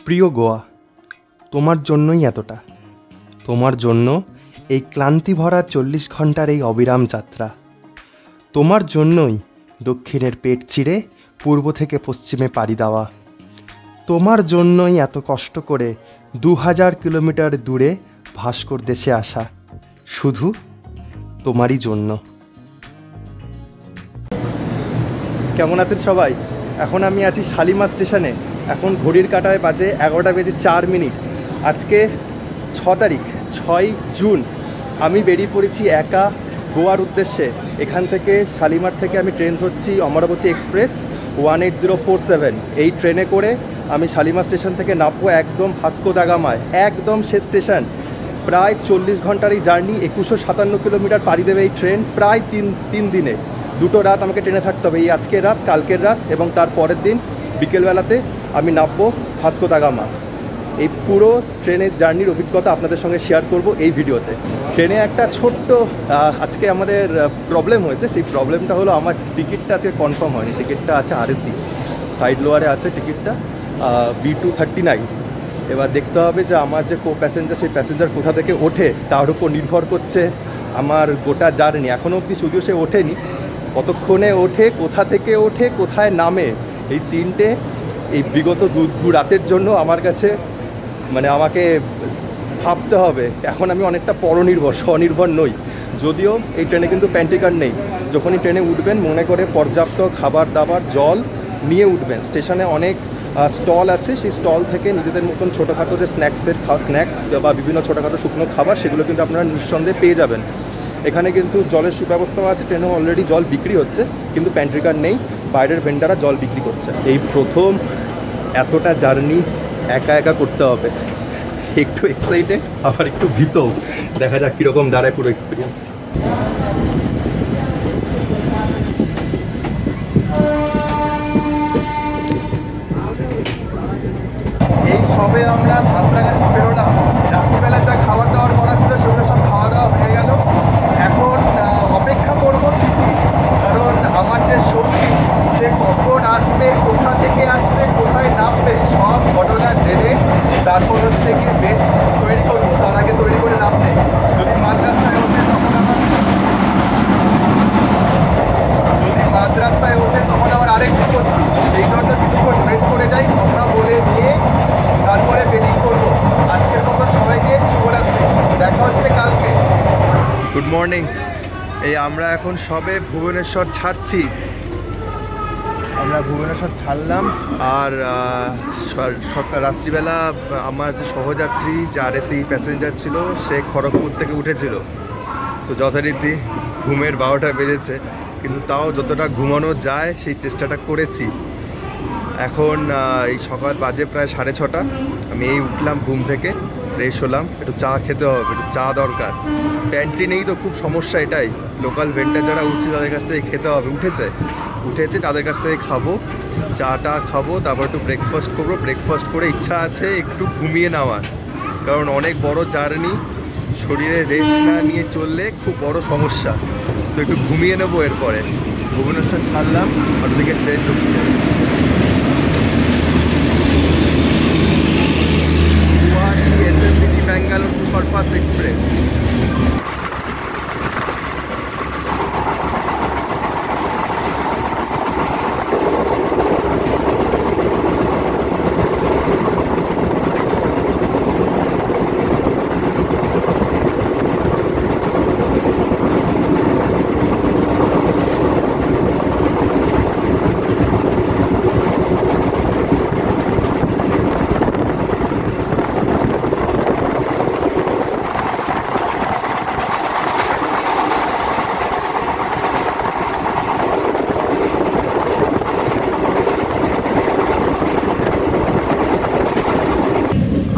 প্রিয় গোয়া, তোমার জন্যই এতটা। তোমার জন্য এই ক্লান্তি ভরা 40 ঘণ্টার এই অবিরাম যাত্রা। তোমার জন্যই দক্ষিণের পেট চিরে পূর্ব থেকে পশ্চিমে পাড়ি দেওয়া। তোমার জন্যই এত কষ্ট করে 2000 কিলোমিটার দূরে ভাস্কর দেশে আসা, শুধু তোমারই জন্য। কেমন আছেন সবাই? এখন আমি আছি শালিমার স্টেশনে। এখন ঘড়ির কাঁটায় বাজে 11টা বেজে 4 মিনিট। আজকে 6 তারিখ, 6 জুন। আমি বেরিয়ে পড়েছি একা গোয়ার উদ্দেশ্যে। এখান থেকে শালিমার থেকে আমি ট্রেন ধরছি অমরাবতী এক্সপ্রেস 18047। এই ট্রেনে করে আমি শালিমার স্টেশন থেকে নামবো একদম ভাস্কো দা গামায়, একদম শেষ স্টেশন। প্রায় 40 ঘণ্টার এই জার্নি, 2157 কিলোমিটার পাড়ি দেবে এই ট্রেন প্রায় তিন দিনে। 2টো রাত আমাকে ট্রেনে থাকতে হবে, এই আজকের রাত, কালকের রাত এবং তার পরের দিন বিকেলবেলাতে আমি নামবো ভাস্কো দা গামা। এই পুরো ট্রেনের জার্নির অভিজ্ঞতা আপনাদের সঙ্গে শেয়ার করব এই ভিডিওতে। ট্রেনে একটা ছোট্ট আজকে আমাদের প্রবলেম হয়েছে। সেই প্রবলেমটা হলো আমার টিকিটটা আজকে কনফার্ম হয়নি। টিকিটটা আছে আরএসি সাইড লোয়ারে আছে টিকিটটা, B239। এবার দেখতে হবে যে আমার যে কো প্যাসেঞ্জার, সেই প্যাসেঞ্জার কোথা থেকে ওঠে তার উপর নির্ভর করছে আমার গোটা জার্নি। এখনও অবধি যদিও সে ওঠেনি, কতক্ষণে ওঠে, কোথা থেকে ওঠে, কোথায় নামে, এই তিনটে এই বিগত দু রাতের জন্য আমার কাছে আমাকে ভাবতে হবে। এখন আমি অনেকটা পরনির্ভর, স্বনির্ভর নই। যদিও এই ট্রেনে কিন্তু প্যান্ট্রিকার নেই। যখনই ট্রেনে উঠবেন মনে করে পর্যাপ্ত খাবার দাবার জল নিয়ে উঠবেন। স্টেশনে অনেক স্টল আছে, সেই স্টল থেকে নিজেদের মতন ছোটোখাটো যে স্ন্যাক্স বা বিভিন্ন ছোটোখাটো শুকনো খাবার, সেগুলো কিন্তু আপনারা নিঃসন্দেহে পেয়ে যাবেন। এখানে কিন্তু জলের সুব্যবস্থাও আছে। ট্রেনেও অলরেডি জল বিক্রি হচ্ছে, কিন্তু প্যান্ট্রিকার নেই, বাইরের ভেন্ডাররা জল বিক্রি করছে। এই প্রথম এতটা জার্নি একা একা করতে হবে। একটু এক্সাইটেড, আবার একটু ভীত। দেখা যাক কীরকম দাঁড়ায় পুরো এক্সপিরিয়েন্স। এই সবে আমরা সাঁতরাগাছি বেরোলাম। রাত্রিবেলা যা খাবার দাবার করা ছিল সেগুলো সব খাওয়া দাওয়া হয়ে গেল। এখন অপেক্ষা করবো ঠিকই, কারণ আমার যে শক্তি, সে কখন আসবে, কোথা থেকে আসবে, কোথায় নামবে, সব ঘটনা জেনে তারপর হচ্ছে কি বেড তৈরি করবো। তার আগে তৈরি করে লাভ নেই। যদি মাঝ রাস্তায় ওঠে তখন আবার আরেকটু করবো। সেই জন্য কিছুক্ষণ ওয়েট করে যাই, কথা বলে নিয়ে তারপরে বেডিং করবো। আজকের মতন সবাইকে শুভরাত্রি, দেখা হচ্ছে কালকে। Good morning. এই আমরা এখন সবে ভুবনেশ্বর ছাড়ছি। আমরা ভুবনেশ্বর ছাড়লাম, আর রাত্রিবেলা আমার যে সহযাত্রী, যে আরএসি প্যাসেঞ্জার ছিল, সে খড়গপুর থেকে উঠেছিল। তো যথারীতি ঘুমের 12টা বেজেছে, কিন্তু তাও যতটা ঘুমানো যায় সেই চেষ্টাটা করেছি। এখন এই সকাল বাজে প্রায় 6:30। আমি এই উঠলাম ঘুম থেকে, ফ্রেশ হলাম, একটু চা খেতে হবে, একটু চা দরকার। প্যান্ট্রি নেই তো খুব সমস্যা এটাই। লোকাল ভেন্ডার যারা উঠছে তাদের কাছ থেকে খেতে হবে, উঠেছে তাদের কাছ থেকে খাবো, চাটা খাবো, তারপর একটু ব্রেকফাস্ট করবো। ব্রেকফাস্ট করে ইচ্ছা আছে একটু ঘুমিয়ে নেওয়ার, কারণ অনেক বড় জার্নি, শরীরে রেস্ট না নিয়ে চললে খুব বড় সমস্যা। তো একটু ঘুমিয়ে নেবো। এরপরে ভুবনেশ্বর ছাড়লাম, ওদিকে ট্রেন ঢুকছে। Bangalore superfast express.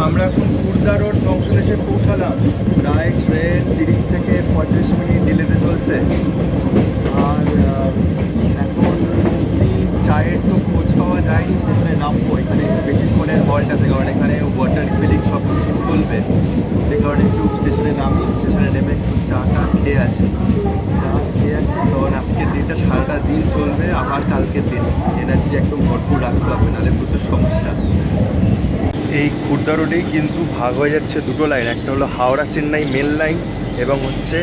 আমরা এখন খুর্দা রোড জংশন এসে পৌঁছালাম। প্রায় ট্রেন 30 থেকে 35 মিনিট ডিলেতে চলছে। আর এখন চায়ের তো খোঁজ পাওয়া যায়নি। স্টেশনে নামবো, এখানে বেশিক্ষণের হল্ট আছে, কারণ এখানে ওয়াটার রিফিলিং সব কিছু চলবে। যে কারণে একটু স্টেশনে নামি, স্টেশনে নেমে একটু চাটা খেয়ে আসি। কারণ আজকের দিনটা সারাটা দিন চলবে, আবার কালকের দিন এনার্জি একদম ভরপুর রাখতে হবে, নাহলে প্রচুর সমস্যা। এই খুর্দা রোডেই কিন্তু ভাগ হয়ে যাচ্ছে দুটো লাইন, একটা হলো হাওড়া চেন্নাই মেল লাইন এবং হচ্ছে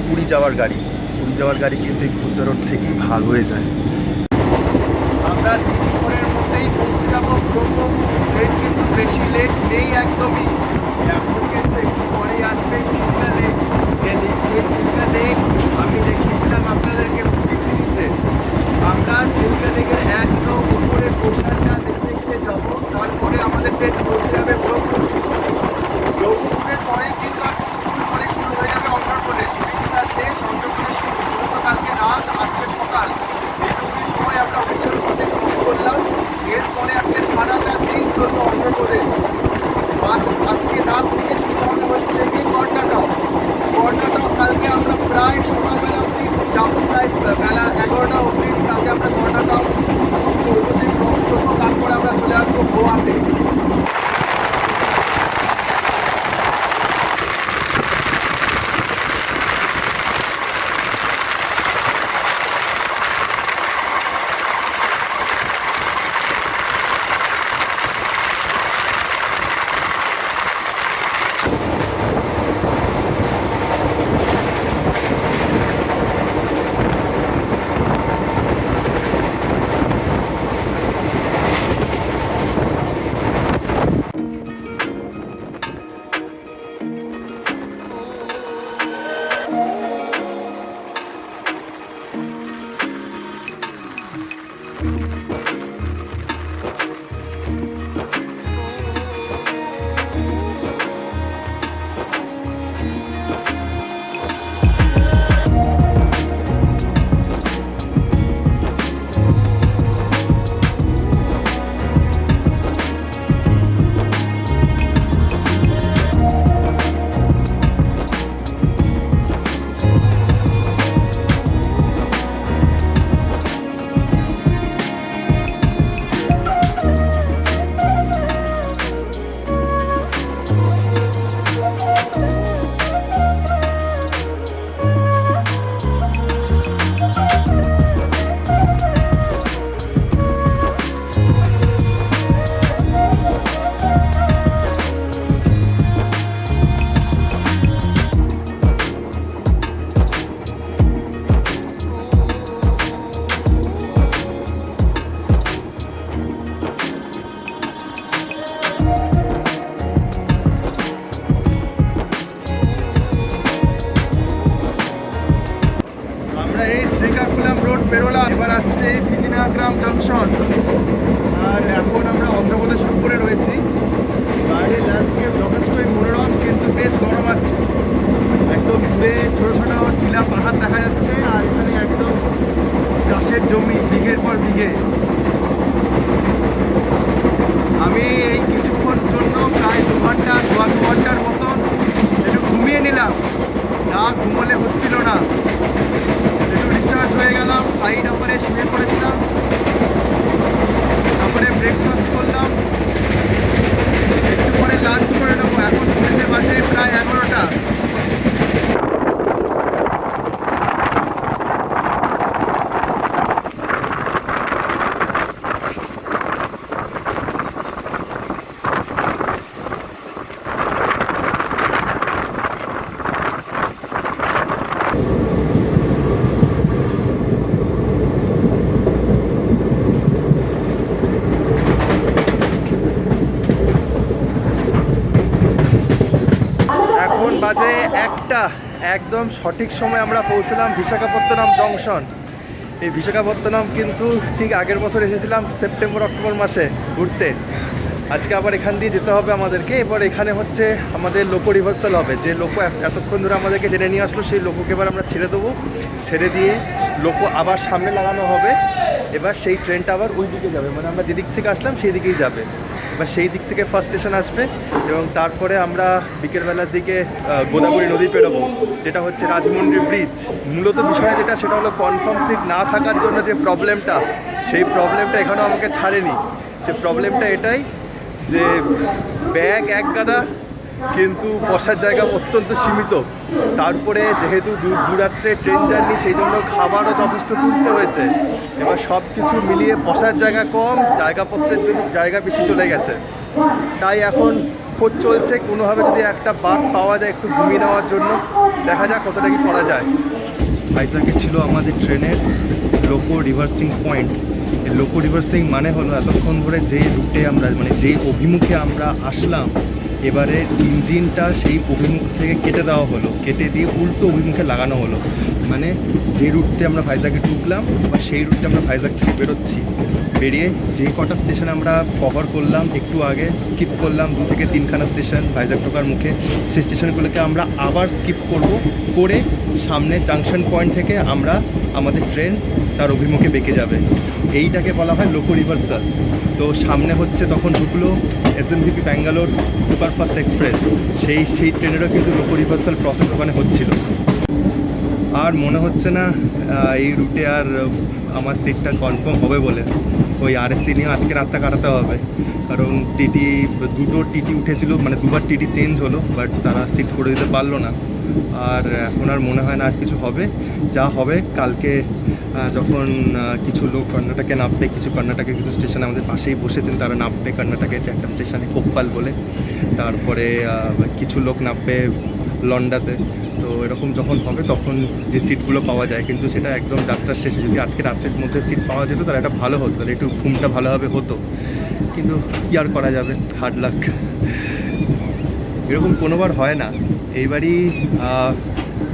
পুরী যাওয়ার গাড়ি। পুরী যাওয়ার গাড়ি কিন্তু এই খুর্দা রোড থেকেই ভাগ হয়ে যায়। আমরা কিছুক্ষণের মধ্যেই পৌঁছে যাবো ব্রহ্মপুর। ট্রেন কিন্তু বেশি লেট নেই একদমই, এখন কিন্তু একটু পরেই আসবে চিল্কা লেক। যে চিল্কা লেক আমি দেখিয়েছিলাম আপনাদেরকে মুভি সিরিজে, আমরা চিল্কা লেকের একদম উপরে পোশাকটা দেখতে যাবো। তারপরে আমাদের ট্রেন পৌঁছে যাবে ব্রহ্মপুর। ব্রহ্মপুরের পরে কিন্তু আর কিছুক্ষণ পরে শুরু হয়ে যাবে অন্ধ্রপ্রদেশ। উড়িষ্যা শেষ, অন্ধ্রপ্রদেশ শুরু। কালকে রাত, আজকে সকাল, এইটুকুনি সময় আমরা উড়িষ্যার মধ্যে ক্রস করলাম। এরপরে আজকে সারাটা দিন চলবে অন্ধ্রপ্রদেশ। আজকে রাত থেকে শুরু হবে হচ্ছে কি কর্ণাটক। কালকে আমরা প্রায় সকালবেলা অবধি যাবো, প্রায় বেলা 11টা অবধি কালকে আমরা কর্ণাটক এবং পূর্বদিন ক্রস করবো। তারপরে আমরা চলে আসবো গোয়াতে। বেরোলাম, এবার আসছে বিজয়নগরম জংশন। আর এখন আমরা অন্ধ্রপ্রদেশের উপরে রয়েছি। বাইরের ল্যান্ডস্কেপ যথেষ্টই মনোরম, কিন্তু বেশ গরম আছে। একদম দূরে ছোটো ছোটো টিলা পাহাড় দেখা যাচ্ছে, আর এখানে একদম চাষের জমি বিঘের পর বিঘে। আমি এই কিছুক্ষণ জন্য প্রায় 2 ঘন্টার মতন একটু ঘুমিয়ে নিলাম। না ঘুমোলে হচ্ছিল না, একটু রিচার্জ হয়ে গেলাম। সাইড ওপরে শুয়ে পড়েছিলাম, তারপরে ব্রেকফাস্ট করলাম, একটু পরে লাঞ্চ করে নেবো। এখন ঘুরতে বাজে প্রায় 11টা। বাজে 1টা, একদম সঠিক সময় আমরা পৌঁছলাম বিশাখাপত্তনম জংশন। এই বিশাখাপত্তনম কিন্তু ঠিক আগের বছর এসেছিলাম সেপ্টেম্বর অক্টোবর মাসে ঘুরতে। আজকে আবার এখান দিয়ে যেতে হবে আমাদেরকে। এবার এখানে হচ্ছে আমাদের লোকো রিভার্সাল হবে। যে লোকো এতক্ষণ ধরে আমাদেরকে টেনে নিয়ে আসলো, সেই লোকোকে এবার আমরা ছেড়ে দেবো। ছেড়ে দিয়ে লোকো আবার সামনে লাগানো হবে। এবার সেই ট্রেনটা আবার ওই দিকে যাবে, মানে আমরা যেদিক থেকে আসলাম সেই দিকেই যাবে। এবার সেই দিক থেকে ফার্স্ট স্টেশন আসবে এবং তারপরে আমরা বিকেলবেলার দিকে গোদাবরী নদী পেরোবো, যেটা হচ্ছে রাজমন্ডি ব্রিজ। মূলত বিষয় যেটা, সেটা হলো কনফার্ম সিট না থাকার জন্য যে প্রবলেমটা, সেই প্রবলেমটা এখনও আমাকে ছাড়েনি। সেই প্রবলেমটা এটাই যে ব্যাগ এক গাদা, কিন্তু বসার জায়গা অত্যন্ত সীমিত। তারপরে যেহেতু দূরাত্রে ট্রেন জার্নি, সেই জন্য খাবারও যথেষ্ট তুলতে হয়েছে। এবার সব কিছু মিলিয়ে বসার জায়গা কম, জায়গাপত্রের জন্য জায়গা বেশি চলে গেছে। তাই এখন খোঁজ চলছে কোনোভাবে যদি একটা বাস পাওয়া যায় একটু ঘুমিয়ে নেওয়ার জন্য, দেখা যাক কতটা কি করা যায়। ভাইজাগে ছিল আমাদের ট্রেনের লোকো রিভার্সিং পয়েন্ট। এই লোকো রিভার্সিং মানে হলো এতক্ষণ ধরে যে রুটে আমরা মানে যেই অভিমুখে আমরা আসলাম, এবারে ইঞ্জিনটা সেই অভিমুখ থেকে কেটে দেওয়া হলো, কেটে দিয়ে উল্টো অভিমুখে লাগানো হলো। মানে যে রুটতে আমরা ভাইজাগে ঢুকলাম বা সেই রুটে আমরা ভাইজাগ থেকে বেরোচ্ছি, বেরিয়ে যে কটা স্টেশন আমরা কভার করলাম একটু আগে, স্কিপ করলাম 2 থেকে 3খানা স্টেশন ভাইজাগ ঢোকার মুখে, সেই স্টেশনগুলোকে আমরা আবার স্কিপ করব, করে সামনে জাংশন পয়েন্ট থেকে আমরা আমাদের ট্রেন তার অভিমুখে বেঁকে যাবে। এইটাকে বলা হয় লোকো রিভার্সাল। তো সামনে হচ্ছে তখন ঢুকলো এসএমভিপি ব্যাঙ্গালোর সুপারফাস্ট এক্সপ্রেস, সেই ট্রেনেরও কিন্তু লোকো রিভার্সাল প্রসেস ওখানে হচ্ছিল। আর মনে হচ্ছে না এই রুটে আর আমার সিটটা কনফার্ম হবে বলে। ওই আরএসসি নিয়ে আজকে রাতটা কাটাতে হবে, কারণ দুটো টিটি উঠেছিল, মানে দুবার টিটি চেঞ্জ হলো, বাট তারা সিট করে দিতে পারলো না। আর এখন আর মনে হয় না আর কিছু হবে। যা হবে কালকে যখন কিছু লোক কর্ণাটকে নামবে, কিছু কর্ণাটকের কিছু স্টেশনে আমাদের পাশেই বসেছেন তারা নামবে কর্ণাটকের একটা স্টেশনে কোপ্পাল বলে, তারপরে কিছু লোক নামবে লন্ডাতে। তো এরকম যখন হবে তখন যে সিটগুলো পাওয়া যায়, কিন্তু সেটা একদম যাত্রার শেষে। যদি আজকে রাত্রের মধ্যে সিট পাওয়া যেত তাহলে এটা ভালো হতো, তাহলে একটু ঘুমটা ভালোভাবে হতো, কিন্তু কী আর করা যাবে, হার্ড লাক। এরকম কোনোবার হয় না, এইবারই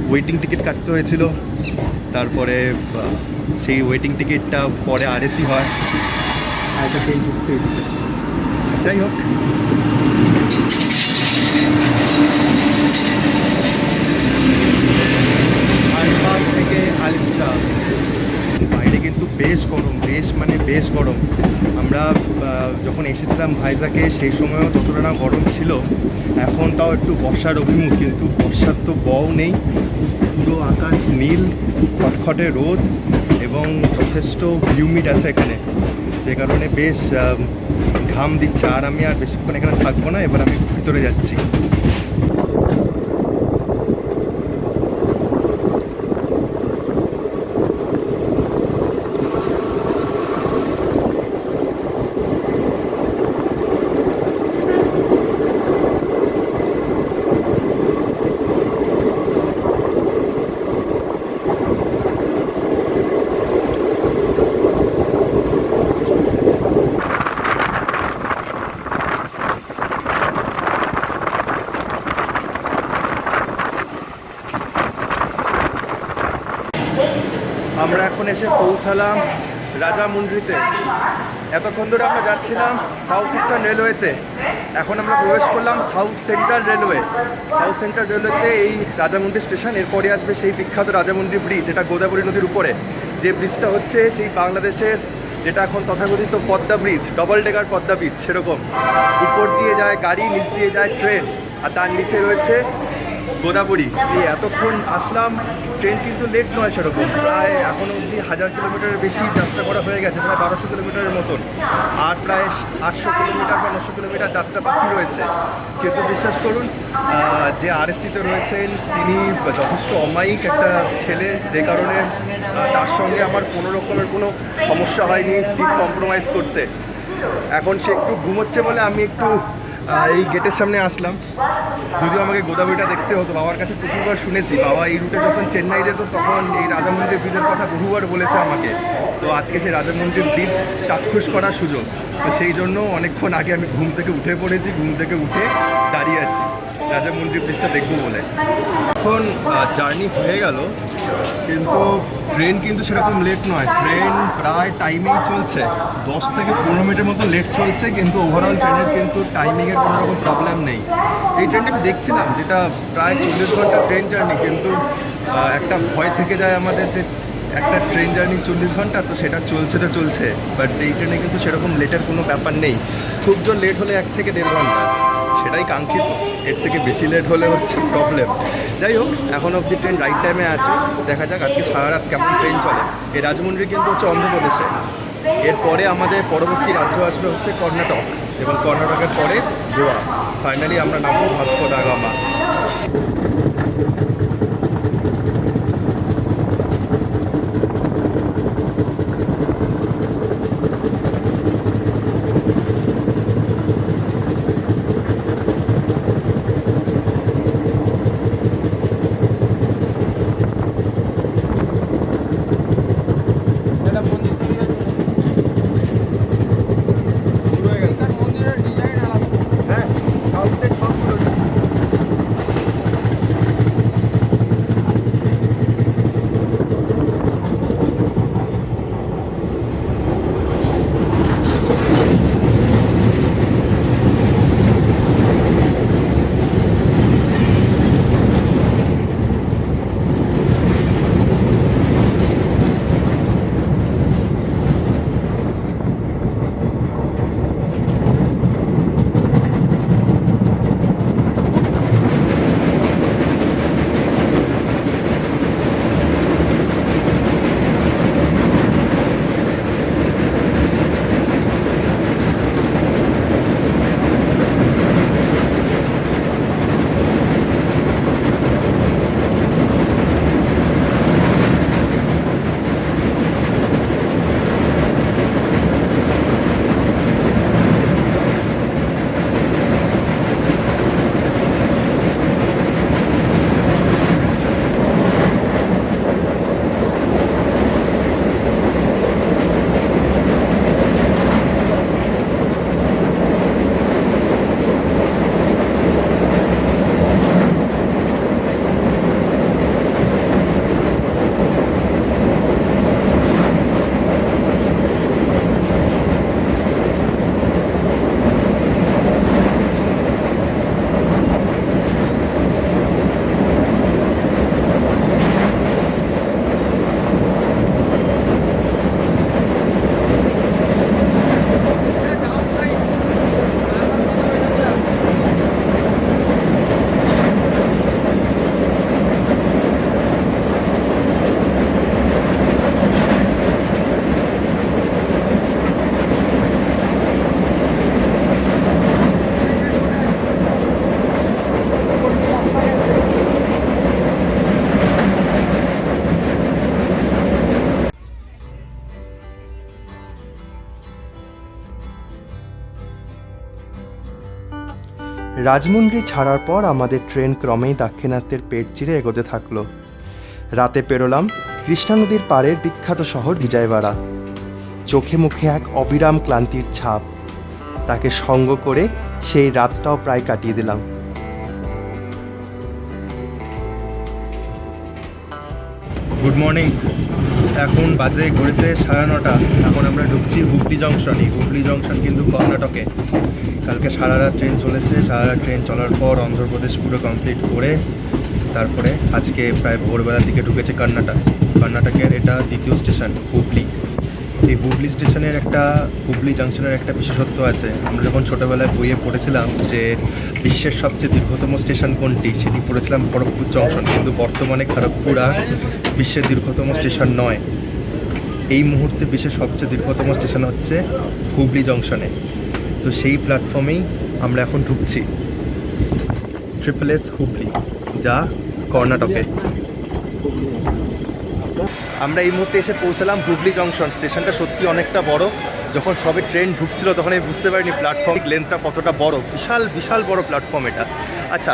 ওয়েটিং টিকিট কাটতে হয়েছিল, তারপরে সেই ওয়েটিং টিকিটটা পরে আরএসি হয়, একটা ট্রেন ঢুকতে। যাই হোক, আলবাগ থেকে আলিপুরা বাইরে কিন্তু বেশ গরম, বেশ গরম। আমরা যখন এসেছিলাম ভাইজাকে সেই সময়ও ততটা না গরম ছিল, এখন তাও একটু বর্ষার অভিমুখ, কিন্তু বর্ষার তো বও নেই, পুরো আকাশ নীল, খটখটে রোদ এবং যথেষ্ট হিউমিড আছে এখানে, যে কারণে বেশ ঘাম দিচ্ছে। আর আমি আর বেশিক্ষণ এখানে থাকবো না, এবার আমি ভিতরে যাচ্ছি। আমরা এখন এসে পৌঁছালাম রাজামুন্ড্রিতে। এতক্ষণ ধরে আমরা যাচ্ছিলাম সাউথ ইস্টার্ন রেলওয়েতে, এখন আমরা প্রবেশ করলাম south central railway. South central রেলওয়েতে এই রাজামুন্ড্রি স্টেশন, এরপরে আসবে সেই বিখ্যাত রাজামুন্ড্রি ব্রিজ, যেটা গোদাবরী নদীর উপরে। যে ব্রিজটা হচ্ছে সেই বাংলাদেশের যেটা এখন তথাকথিত Padma bridge, double decker Padma bridge, সেরকম উপর দিয়ে যায় গাড়ি, নিচ দিয়ে যায় ট্রেন, আর তার নিচে রয়েছে গোদাবরী। এতক্ষণ আসলাম, ট্রেন কিন্তু লেট নয় সেরকম, প্রায় এখনও অবধি 1000 কিলোমিটারের বেশি যাত্রা করা হয়ে গেছে, প্রায় 1200 কিলোমিটারের মতন, আর প্রায় 800 কিলোমিটার বা 900 কিলোমিটার যাত্রা বাকি রয়েছে। কিন্তু বিশ্বাস করুন, যে আরএসসিতে রয়েছেন তিনি যথেষ্ট অমায়িক একটা ছেলে, যে কারণে তার সঙ্গে আমার কোনো রকমের কোনো সমস্যা হয়নি সিট কম্প্রোমাইজ করতে। এখন সে একটু ঘুমোচ্ছে বলে আমি একটু এই গেটের সামনে আসলাম। যদিও আমাকে গোদাবরীটা দেখতে হতো, বাবার কাছে প্রচুরবার শুনেছি, বাবা এই রুটে যখন চেন্নাই যেত তখন এই রাজামুন্ড্রি ব্রিজের কথা বহুবার বলেছে আমাকে। তো আজকে সেই রাজামুন্ড্রি ব্রিজ চাক্ষুষ করার সুযোগ, তো সেই জন্য অনেকক্ষণ আগে আমি ঘুম থেকে উঠে পড়েছি, ঘুম থেকে উঠে দাঁড়িয়ে আছি রাজামুন্ড্রি ব্রিজটা দেখবো বলে। এখন জার্নি হয়ে গেল, কিন্তু ট্রেন কিন্তু সেরকম লেট নয়, ট্রেন প্রায় টাইমেই চলছে, 10 থেকে 15 মিনিটের মতো লেট চলছে, কিন্তু ওভারঅল ট্রেনের কিন্তু টাইমিংয়ের কোনো রকম প্রবলেম নেই। এই ট্রেনটা আমি দেখছিলাম যেটা প্রায় 40 ঘন্টা ট্রেন জার্নি, কিন্তু একটা ভয় থেকে যায় আমাদের যে একটা ট্রেন জার্নি 40 ঘন্টা, তো সেটা চলছে তো চলছে, বাট এই ট্রেনে কিন্তু সেরকম লেটের কোনো ব্যাপার নেই। খুব জোর লেট হলে 1 থেকে 1.5 ঘন্টা, সেটাই কাঙ্ক্ষিত, এর থেকে বেশি লেট হলে হচ্ছে প্রবলেম। যাই হোক, এখন অবধি ট্রেন রাইট টাইমে আছে, দেখা যাক আজকে সারা রাত কেমন ট্রেন চলে। এই রাজমুন্ড্রি কিন্তু হচ্ছে অন্ধ্রপ্রদেশে, এরপরে আমাদের পরবর্তী রাজ্য আসবে হচ্ছে কর্ণাটক, এবং কর্ণাটকের পরে গোয়া, ফাইনালি আমরা নামবো ভাস্কো দা গামা। রাজমুন্ডি ছাড়ার পর আমাদের ট্রেন ক্রমেই দাক্ষিণাত্যের পেট চিরে এগোতে থাকলো। রাতে পেরোলাম কৃষ্ণা নদীর পাড়ের বিখ্যাত শহর বিজয়ওয়াড়া। চোখে মুখে এক অবিরাম ক্লান্তির ছাপ। তাকে সঙ্গ করে সেই রাতটাও প্রায় কাটিয়ে দিলাম। Good morning. এখন বাজে ঘড়িতে 9:30। এখন আমরা ঢুকছি হুগলি জংশনে। হুগলি জংশন কিন্তু কর্ণাটকে। কালকে সারা রাত ট্রেন চলেছে। সারা রাত ট্রেন চলার পর অন্ধ্রপ্রদেশ পুরো কমপ্লিট করে তারপরে আজকে প্রায় ভোরবেলার দিকে ঢুকেছে কর্ণাটকের এটা দ্বিতীয় স্টেশন হুগলি। এই হুগলি স্টেশনের হুগলি জাংশনের একটা বিশেষত্ব আছে। আমরা যখন ছোটোবেলায় বইয়ে পড়েছিলাম যে বিশ্বের সবচেয়ে দীর্ঘতম স্টেশন কোনটি, সেটি পড়েছিলাম খড়গপুর জংশন। কিন্তু বর্তমানে খড়গপুর আর বিশ্বের দীর্ঘতম স্টেশন নয়। এই মুহূর্তে বিশ্বের সবচেয়ে দীর্ঘতম স্টেশন হচ্ছে হুগলি জংশনে। তো সেই প্ল্যাটফর্মেই আমরা এখন ঢুকছি, SSS হুগলি, যা কর্ণাটকে। আমরা এই মুহূর্তে এসে পৌঁছালাম হুগলি জংশন। স্টেশনটা সত্যি অনেকটা বড়। যখন সবে ট্রেন ঢুকছিল তখন আমি বুঝতে পারিনি প্ল্যাটফর্ম লেন্থটা কতটা বড়। বিশাল বিশাল বড় প্ল্যাটফর্ম এটা। আচ্ছা,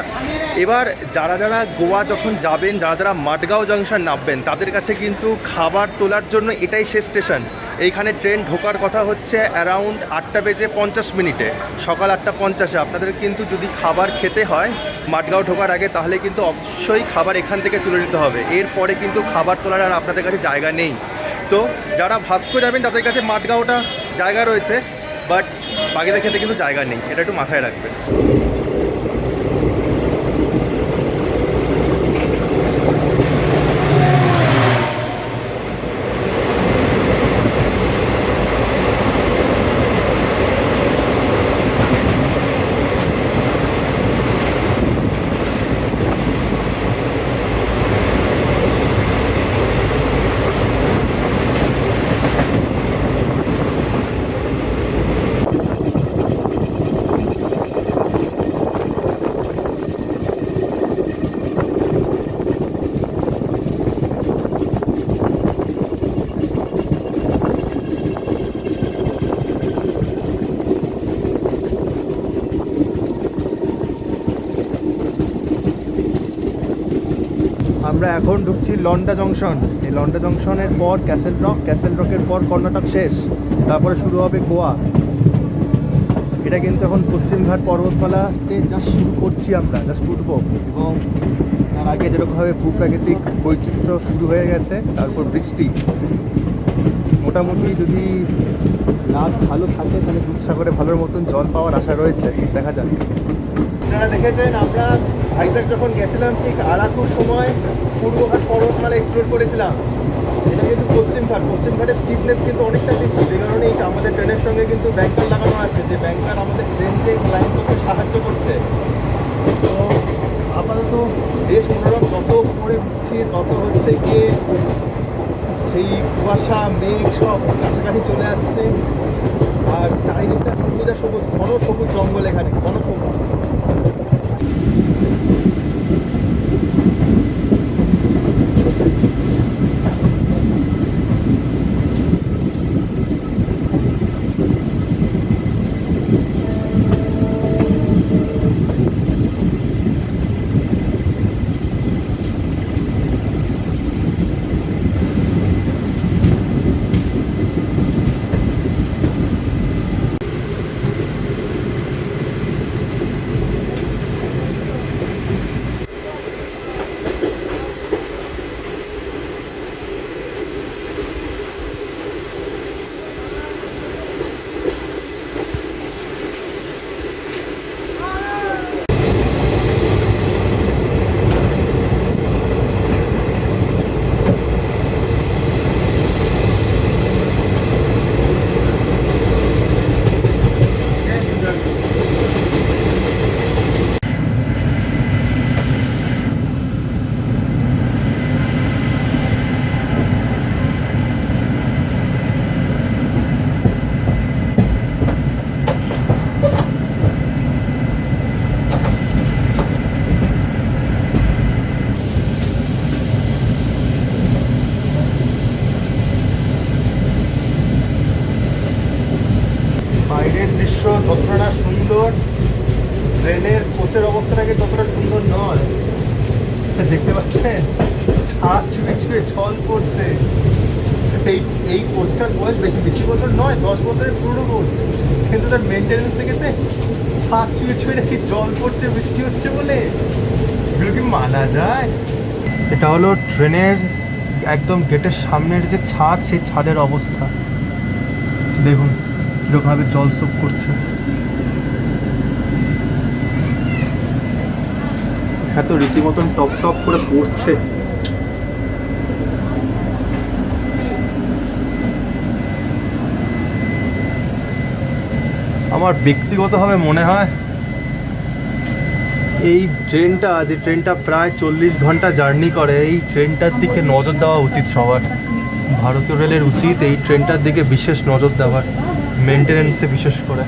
এবার যারা গোয়া যখন যাবেন, যারা মাডগাঁও জংশন নামবেন, তাদের কাছে কিন্তু খাবার তোলার জন্য এটাই শেষ স্টেশন। এইখানে ট্রেন ঢোকার কথা হচ্ছে অ্যারাউন্ড 8:50 সকাল 8:50। আপনাদের কিন্তু যদি খাবার খেতে হয় মাডগাঁও ঢোকার আগে, তাহলে কিন্তু অবশ্যই খাবার এখান থেকে তুলে নিতে হবে। এরপরে কিন্তু খাবার তোলার আর আপনাদের কাছে জায়গা নেই। তো যারা ভাস্কো যাবেন তাদের কাছে মাডগাঁওটা জায়গা রয়েছে, বাট বাকিদের ক্ষেত্রে কিন্তু জায়গা নেই। এটা একটু মাথায় রাখবেন। আমরা এখন ঢুকছি লন্ডা জংশন। এই লন্ডা জংশনের পর ক্যাসেল রকের পর কর্ণাটক শেষ, তারপরে শুরু হবে গোয়া। এটা কিন্তু এখন পশ্চিমঘাট পর্বতমালাতে জাস্ট শুরু করছি, আমরা জাস্ট উঠবো। এবং তার আগে যেরকমভাবে ভূপ্রাকৃতিক বৈচিত্র্য শুরু হয়ে গেছে, তারপর বৃষ্টি। মোটামুটি যদি রাত ভালো থাকে তাহলে দুধসাগরে ভালোর মতন জল পাওয়ার আশা রয়েছে। দেখা যাক। আপনারা দেখেছেন আমরা ভাইজ্যাগ যখন গেছিলাম ঠিক আরাকুর সময় পূর্বঘাট পর্বতমালা এক্সপ্লোর করেছিলাম। এটা কিন্তু পশ্চিমঘাটের স্টিফনেস কিন্তু অনেকটা বেশি, যে কারণে আমাদের ট্রেনের সঙ্গে কিন্তু ব্যাংকার লাগানো আছে, যে ব্যাংকার আমাদের ট্রেনকে ক্লাইম করতে সাহায্য করছে। তো আপাতত দেশ মনোরম যত উপরে উঠছি তত হচ্ছে গিয়ে সেই কুয়াশা মেঘ সব কাছাকাছি চলে আসছে। আর চারিদিকটা সবুজা সবুজ, ঘন সবুজ জঙ্গল, এখানে ঘন সবুজ। ট্রেনের কোচের অবস্থাটাকে কতটা সুন্দর নয় দেখতে পাচ্ছেন, ছাদ ছুঁয়ে ছুঁয়ে জল পড়ছে। এই কোচটার বয়স বেশি বেশি বছর নয়, 10 বছরের পুরনো কোচ, কিন্তু তার মেনটেন্যান্স দেখেছে, ছাদ ছুঁয়ে ছুঁয়ে নাকি জল পড়ছে বৃষ্টি হচ্ছে বলে। এগুলো কি মানা যায়? এটা হলো ট্রেনের একদম গেটের সামনের যে ছাদ, সেই ছাদের অবস্থা দেখুন কীরকমভাবে জল সোপ করছে। এত রীতিমতন টপ টপ করে পড়ছে। আমার ব্যক্তিগতভাবে মনে হয় এই ট্রেনটা, যে ট্রেনটা প্রায় 40 ঘন্টা জার্নি করে, এই ট্রেনটার দিকে নজর দেওয়া উচিত সবার। ভারতীয় রেলের উচিত এই ট্রেনটার দিকে বিশেষ নজর দেওয়ার, মেনটেনেন্সে বিশেষ করে।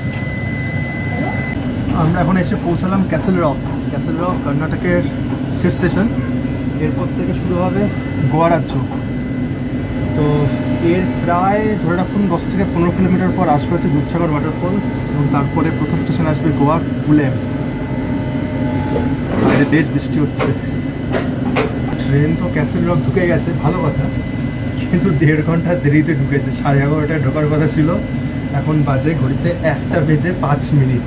আমরা এখন এসে পৌঁছালাম ক্যাসেল রক। ক্যাসেল রক কর্ণাটকের শেষ স্টেশন। এরপর থেকে শুরু হবে গোয়া রাজ্য। তো এর প্রায় ধরে রাখুন 10 থেকে 15 কিলোমিটার পর আসবে হচ্ছে দুধসাগর ওয়াটারফল, এবং তারপরে প্রথম স্টেশন আসবে গোয়ার কুলেম। বাইরে বেশ বৃষ্টি হচ্ছে। ট্রেন তো ক্যাসেল রক ঢুকে গেছে, ভালো কথা, কিন্তু 1.5 ঘন্টা দেরিতে ঢুকেছে। 11:30টায় ঢোকার কথা ছিল, এখন বাজে ঘড়িতে 1:05।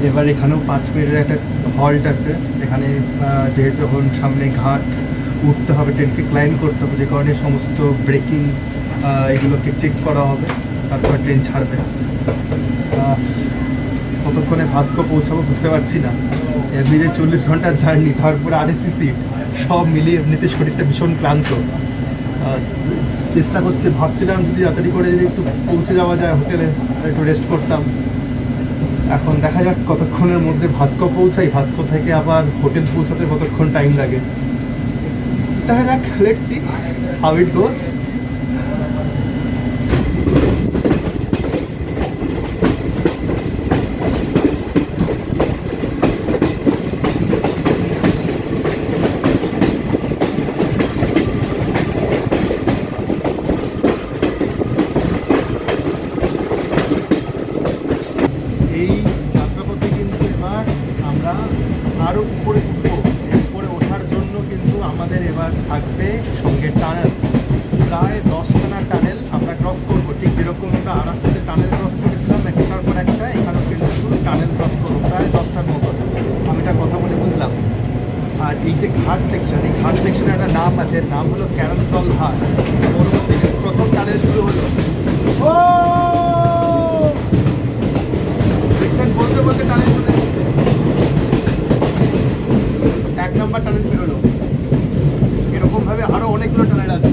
এবার এখানেও 5 মিনিটের একটা হল্ট আছে। এখানে যেহেতু এখন সামনে ঘাট, উঠতে হবে, ট্রেনকে ক্লাইম্ব করতে হবে, যে কারণে সমস্ত ব্রেকিং এগুলোকে চেক করা হবে, তারপর ট্রেন ছাড়বে। কতক্ষণে ভাস্কো পৌঁছাবো বুঝতে পারছি না। এমনিতে 40 ঘন্টার জার্নি, তারপরে আরএসিসি, সব মিলিয়ে এমনিতে শরীরটা ভীষণ ক্লান্ত। চেষ্টা করছি, ভাবছিলাম যদি তাড়াতাড়ি করে যদি একটু পৌঁছে যাওয়া যায় হোটেলে, একটু রেস্ট করতাম। এখন দেখা যাক কতক্ষণের মধ্যে ভাস্কো পৌঁছাই, ভাস্কো থেকে আবার হোটেল পৌঁছাতে কতক্ষণ টাইম লাগে। দেখা যাক, লেটস সি হাউ ইট গোস। এই যাত্রাপথে কিন্তু এবার আমরা আরও উপরে উঠবো। উপরে ওঠার জন্য কিন্তু আমাদের এবার থাকবে সঙ্গে টানেল। প্রায় 10খানা টানেল আমরা ক্রস করবো, ঠিক যেরকম আমরা আরাকপুরে টানেল ক্রস করেছিলাম একটার পর একটা, এখানেও কিন্তু টানেল ক্রস করবো প্রায় 10টার মতো। আমি একটা কথা বলে বুঝলাম। আর এই যে ঘাট সেকশন, এই ঘাট সেকশনের একটা নাম আছে, নাম হলো ক্যারামসল ঘাট। ওর মধ্যে কিন্তু প্রথম টানেল শুরু হলো। বলতে বলতে টানেল চলে এসেছে, 1 নম্বর টানেল বেরোলো। এরকমভাবে আরও অনেকগুলো টানেল আছে।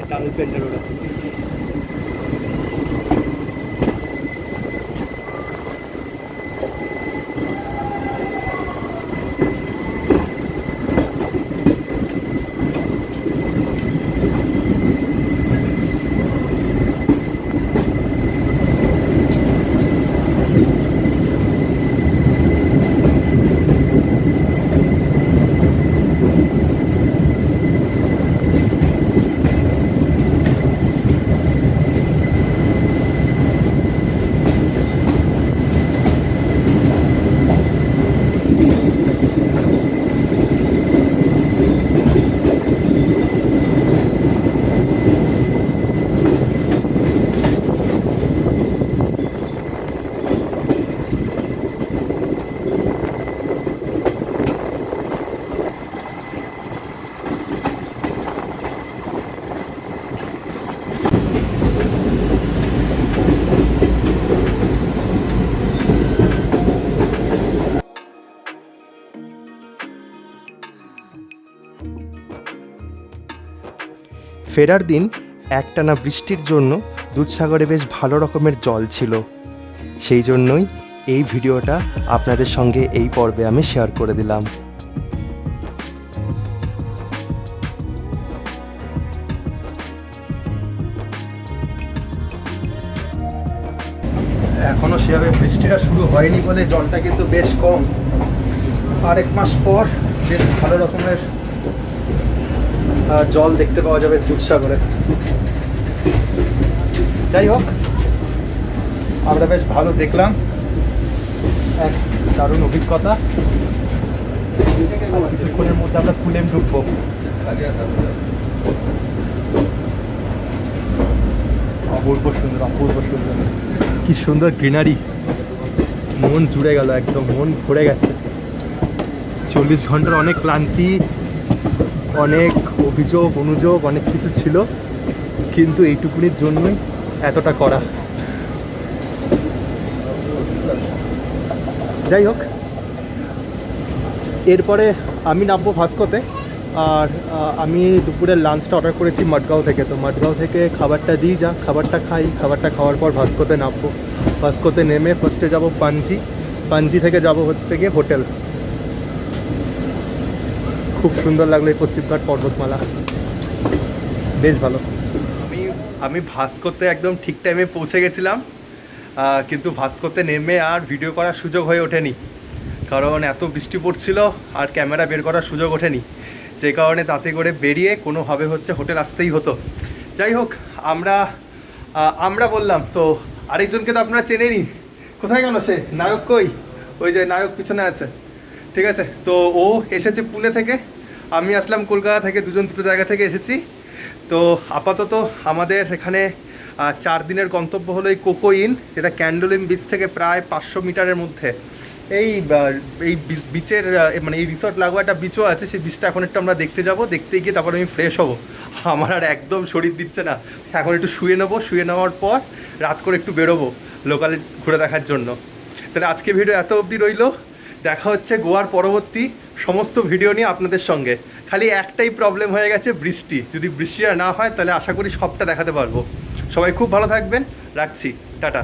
টানেল পেন্টার ওরা। ফেরার দিন একটানা বৃষ্টির জন্য দুধসাগরে বেশ ভালো রকমের জল ছিল, সেই জন্যই এই ভিডিওটা আপনাদের সঙ্গে এই পর্বে আমি শেয়ার করে দিলাম। এখনও সেভাবে বৃষ্টিটা শুরু হয়নি বলে জলটা কিন্তু বেশ কম। আর 1 মাস পর বেশ ভালো রকমের জল দেখতে পাওয়া যাবে দুধসাগরে। যাই হোক, আমরা বেশ ভালো দেখলাম, এক দারুণ অভিজ্ঞতা। কিছুক্ষণের মধ্যে আমরা কুলেম ঢুকবো। অপূর্ব সুন্দর, অপূর্ব সুন্দর, কি সুন্দর গ্রিনারি, মন জুড়ে গেল, একদম মন ভরে গেছে। 40 ঘন্টার অনেক ক্লান্তি, অনেক অভিযোগ অনুযোগ অনেক কিছু ছিল, কিন্তু এইটুকুনির জন্যই এতটা করা। যাই হোক, এরপরে আমি নামবো ভাস্কোতে। আর আমি দুপুরের লাঞ্চটা অর্ডার করেছি মডগাঁও থেকে। তো মডগাঁও থেকে খাবারটা দিই, যা খাবারটা খাই, খাবারটা খাওয়ার পর ভাস্কোতে নামবো। ভাস্কোতে নেমে ফার্স্টে যাব পাঞ্জি, পাঞ্জি থেকে যাব হচ্ছে গিয়ে হোটেল। খুব সুন্দর লাগলো এই পশ্চিমঘাট পর্বতমালা, বেশ ভালো। আমি ভাস্কোতে একদম ঠিক টাইমে পৌঁছে গেছিলাম, কিন্তু ভাস্কোতে নেমে আর ভিডিও করার সুযোগ হয়ে ওঠেনি, কারণ এত বৃষ্টি পড়ছিল আর ক্যামেরা বের করার সুযোগ ওঠেনি, যে কারণে তাতে করে বেরিয়ে কোনোভাবে হচ্ছে হোটেল আসতেই হতো। যাই হোক, আমরা বললাম তো, আরেকজনকে তো আপনারা চেনেনি, কোথায় গেল সে? নায়ক কই? ওই যে নায়ক পিছনে আছে, ঠিক আছে। তো ও এসেছে পুনে থেকে, আমি আসলাম কলকাতা থেকে, দুটো জায়গা থেকে এসেছি। তো আপাতত আমাদের এখানে 4 দিনের গন্তব্য হলো এই কোকো ইন, যেটা ক্যান্ডোলিম বিচ থেকে প্রায় 500 মিটারের মধ্যে। এই বিচের মানে এই রিসর্ট লাগোয়া একটা বিচও আছে, সেই বিচটা এখন একটু আমরা দেখতে যাব। দেখতে গিয়ে তারপর আমি ফ্রেশ হব। আমার আর একদম শরীর দিচ্ছে না, এখন একটু শুয়ে নেবো, শুয়ে নেওয়ার পর রাত করে একটু বেরোবো লোকালে ঘুরে দেখার জন্য। তাহলে আজকে ভিডিও এত অবধি রইল, দেখা হচ্ছে গোয়ার পরবর্তী সমস্ত ভিডিও নিয়ে আপনাদের সঙ্গে। খালি একটাই প্রবলেম হয়ে গেছে, বৃষ্টি। যদি বৃষ্টিটা না হয় তাহলে আশা করি সবটা দেখাতে পারবো। সবাই খুব ভালো থাকবেন, রাখছি, টাটা।